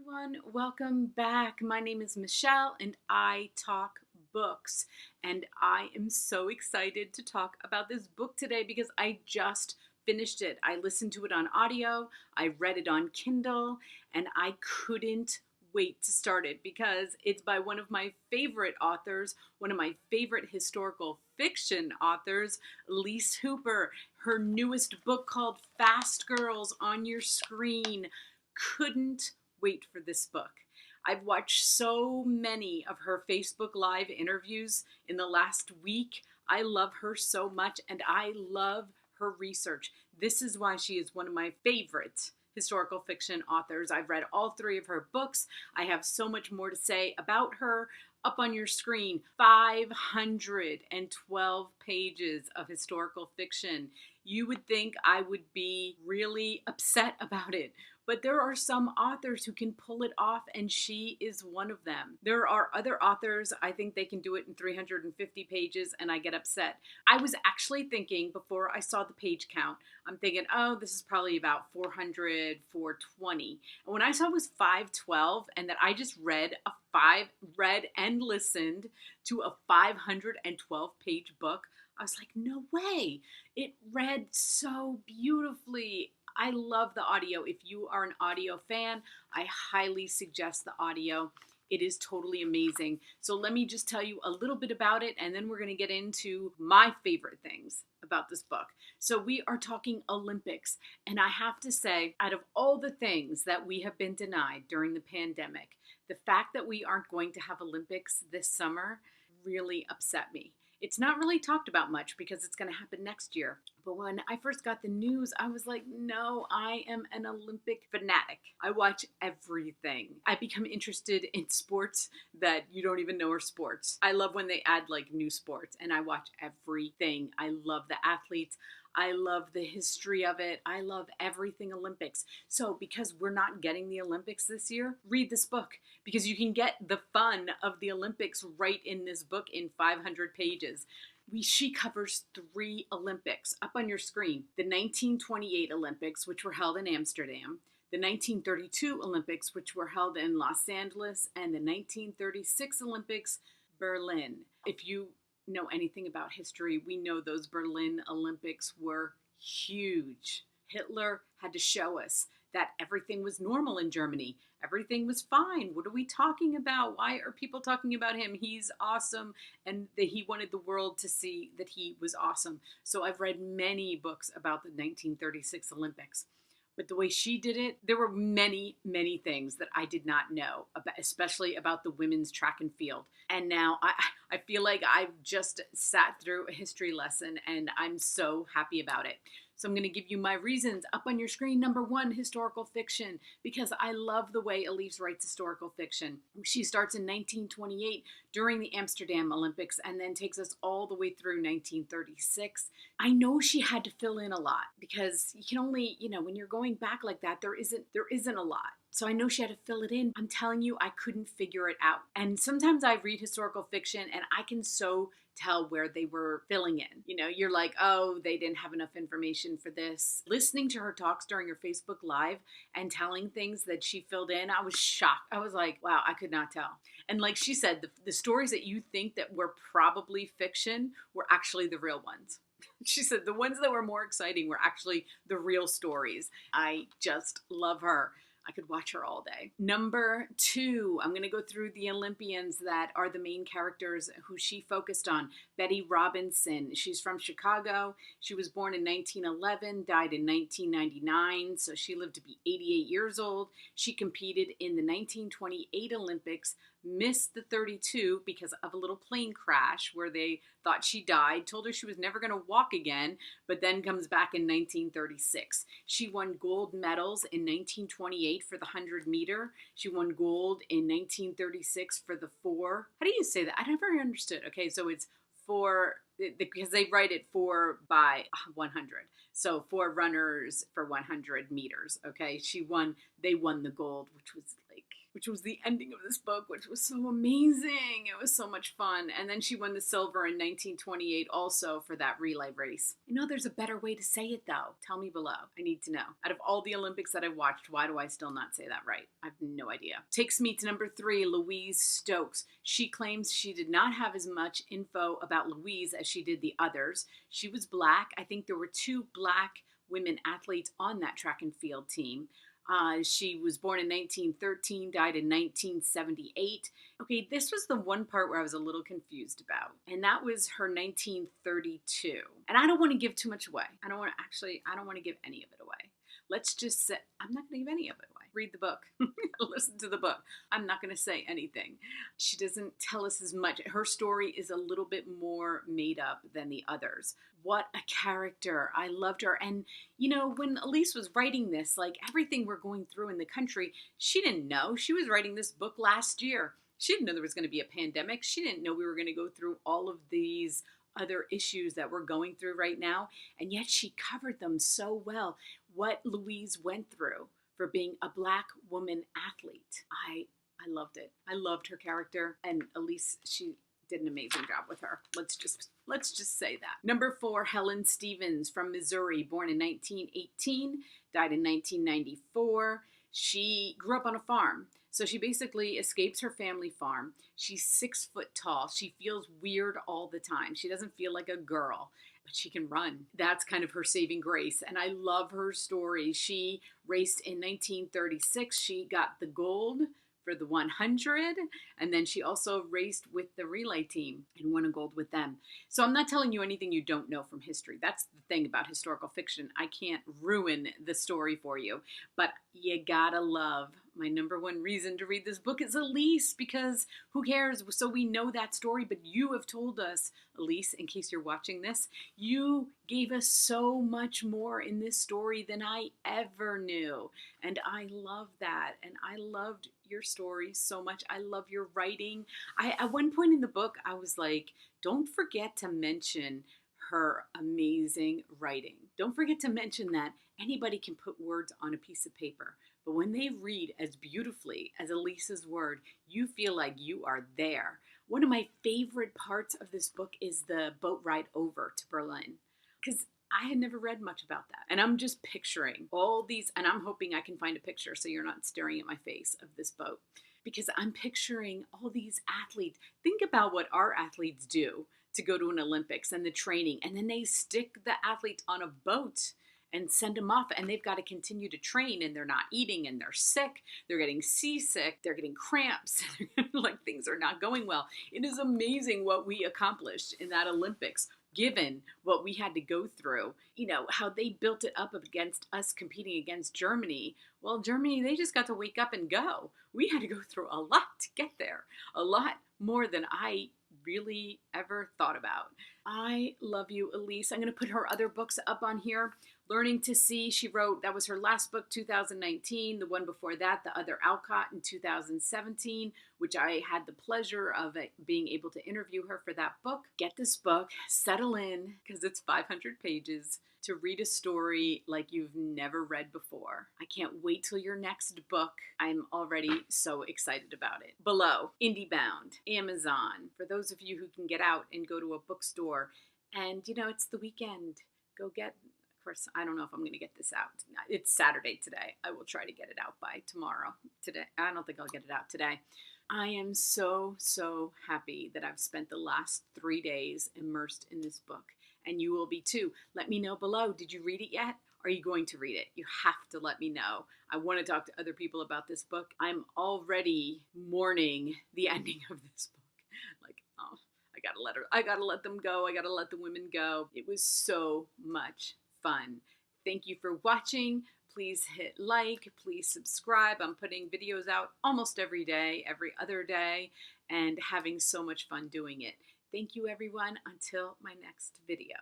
everyone, welcome back. My name is Michelle and I talk books, and I am so excited to talk about this book today because I just finished it. I listened to it on audio, I read it on Kindle, and I couldn't wait to start it because it's by one of my favorite authors, one of my favorite historical fiction authors, Elise Hooper. Her newest book called Fast Girls on Your Screen. Couldn't wait for this book. I've watched so many of her Facebook Live interviews in the last week. I love her so much and I love her research. This is why she is one of my favorite historical fiction authors. I've read all three of her books. I have so much more to say about her. Up on your screen, 512 pages of historical fiction. You would think I would be really upset about it, but there are some authors who can pull it off, and she is one of them. There are other authors, I think they can do it in 350 pages, and I get upset. I was actually thinking, before I saw the page count, I'm thinking, oh, this is probably about 400, 420. And when I saw it was 512, and that I just read and listened to a 512 page book, I was like, no way. It read so beautifully. I love the audio. If you are an audio fan, I highly suggest the audio. It is totally amazing. So let me just tell you a little bit about it, and then we're going to get into my favorite things about this book. So we are talking Olympics, and I have to say, out of all the things that we have been denied during the pandemic, the fact that we aren't going to have Olympics this summer really upset me. It's not really talked about much because it's going to happen next year. But when I first got the news, I was like, no, I am an Olympic fanatic. I watch everything. I become interested in sports that you don't even know are sports. I love when they add like new sports, and I watch everything. I love the athletes. I love the history of it. I love everything Olympics. So because we're not getting the Olympics this year, read this book because you can get the fun of the Olympics right in this book in 500 pages. She covers 3 Olympics up on your screen. The 1928 Olympics, which were held in Amsterdam, the 1932 Olympics, which were held in Los Angeles, and the 1936 Olympics, Berlin. If you know anything about history, we know those Berlin Olympics were huge. Hitler had to show us that everything was normal in Germany. Everything was fine. What are we talking about? Why are people talking about him? He's awesome. And that he wanted the world to see that he was awesome. So I've read many books about the 1936 Olympics. But the way she did it, there were many, many things that I did not know, about, especially about the women's track and field. And now I feel like I've just sat through a history lesson, and I'm so happy about it. So I'm going to give you my reasons up on your screen. Number 1, historical fiction, because I love the way Elise writes historical fiction. She starts in 1928 during the Amsterdam Olympics and then takes us all the way through 1936. I know she had to fill in a lot because you can only, when you're going back like that, there isn't a lot. So I know she had to fill it in. I'm telling you, I couldn't figure it out. And sometimes I read historical fiction and I can so tell where they were filling in. You're like, oh, they didn't have enough information for this. Listening to her talks during her Facebook Live and telling things that she filled in, I was shocked. I was like, wow, I could not tell. And like she said, the stories that you think that were probably fiction were actually the real ones. She said the ones that were more exciting were actually the real stories. I just love her. I could watch her all day. Number 2, I'm going to go through the Olympians that are the main characters who she focused on. Betty Robinson. She's from Chicago. She was born in 1911, died in 1999, so she lived to be 88 years old. She competed in the 1928 Olympics, missed the 32 because of a little plane crash where they thought she died, told her she was never going to walk again, but then comes back in 1936. She won gold medals in 1928 for the 100 meter. She won gold in 1936 for the 4. How do you say that? I never understood. Okay, so it's 4, because they write it 4 by 100. So 4 runners for 100 meters. Okay, they won the gold, which was like which was the ending of this book, which was so amazing. It was so much fun. And then she won the silver in 1928 also for that relay race. I know there's a better way to say it though. Tell me below. I need to know. Out of all the Olympics that I've watched, why do I still not say that right? I have no idea. Takes me to number 3, Louise Stokes. She claims she did not have as much info about Louise as she did the others. She was Black. I think there were 2 Black women athletes on that track and field team. She was born in 1913, died in 1978. Okay, this was the one part where I was a little confused about, and that was her 1932. And I don't want to give too much away. I don't want to give any of it away. Let's just say, I'm not going to give any of it away. Read the book. Listen to the book. I'm not going to say anything. She doesn't tell us as much. Her story is a little bit more made up than the others. What a character. I loved her. And, you know, when Elise was writing this, like everything we're going through in the country, she didn't know. She was writing this book last year. She didn't know there was going to be a pandemic. She didn't know we were going to go through all of these other issues that we're going through right now. And yet she covered them so well. What Louise went through for being a Black woman athlete. I loved it. I loved her character, and Elise, she did an amazing job with her. Let's just say that. Number 4, Helen Stevens from Missouri, born in 1918, died in 1994. She grew up on a farm. So she basically escapes her family farm. She's 6 foot tall. She feels weird all the time. She doesn't feel like a girl, but she can run. That's kind of her saving grace. And I love her story. She raced in 1936. She got the gold for the 100. And then she also raced with the relay team and won a gold with them. So I'm not telling you anything you don't know from history. That's the thing about historical fiction. I can't ruin the story for you, but you gotta love. My number 1 reason to read this book is Elise, because who cares? So we know that story, but you have told us, Elise, in case you're watching this, you gave us so much more in this story than I ever knew. And I love that. And I loved your story so much. I love your writing. At one point in the book, I was like, don't forget to mention her amazing writing. Don't forget to mention that anybody can put words on a piece of paper. But when they read as beautifully as Elise's word, you feel like you are there. One of my favorite parts of this book is the boat ride over to Berlin, because I had never read much about that. And I'm just picturing all these, and I'm hoping I can find a picture so you're not staring at my face of this boat, because I'm picturing all these athletes. Think about what our athletes do to go to an Olympics and the training, and then they stick the athletes on a boat and send them off, and they've got to continue to train, and they're not eating, and they're sick, they're getting seasick, they're getting cramps, like things are not going well. It is amazing what we accomplished in that Olympics, given what we had to go through, you know, how they built it up against us competing against Germany. Well, Germany, they just got to wake up and go. We had to go through a lot to get there, a lot more than I really ever thought about. I love you, Elise. I'm going to put her other books up on here. Learning to See, she wrote, that was her last book, 2019. The one before that, The Other Alcott, in 2017, which I had the pleasure of being able to interview her for that book. Get this book, settle in, because it's 500 pages, to read a story like you've never read before. I can't wait till your next book. I'm already so excited about it. Below, IndieBound, Amazon. For those of you who can get out and go to a bookstore, and you know, it's the weekend, go get. Of course, I don't know if I'm going to get this out. It's Saturday today. I will try to get it out by tomorrow. Today, I don't think I'll get it out today. I am so happy that I've spent the last 3 days immersed in this book. And you will be too. Let me know below. Did you read it yet? Are you going to read it? You have to let me know. I want to talk to other people about this book. I'm already mourning the ending of this book. Like, oh, I gotta let them go. I gotta let the women go. It was so much fun. Thank you for watching. Please hit like, please subscribe. I'm putting videos out almost every day, every other day, and having so much fun doing it. Thank you, everyone. Until my next video.